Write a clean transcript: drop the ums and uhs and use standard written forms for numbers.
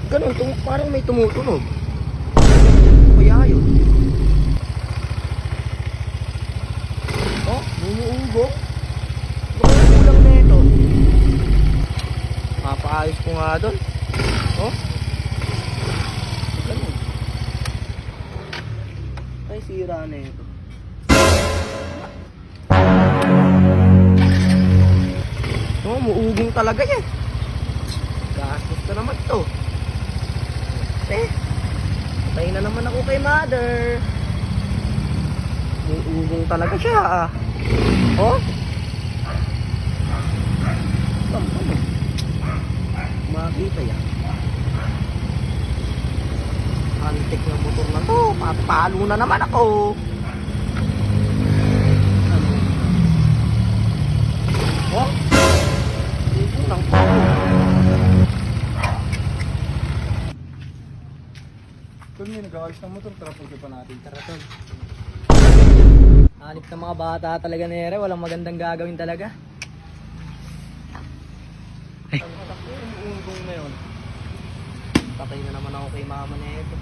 ganun, parang may tumutunog. Kaya yun. Oh, bumuugong. Bakit kulang na ito? Papaayos ko nga doon. Oh. Ganun. Ay, sira na ito. Oh, muugong talaga yan. Gastos na naman to. Patay na naman ako kay mother. Muugong talaga siya ah. Oh? Makita yan. Antik na motor na to. Papalo na naman ako. Oh? Dito lang po. Kung may nag-aayos ng motor, tara pagka pa natin. Tara tol. Hanip ng mga bata talaga ni Ere. Walang magandang gagawin talaga. Ay. Umuungong na yun. Patay na naman ako kay mama na ito.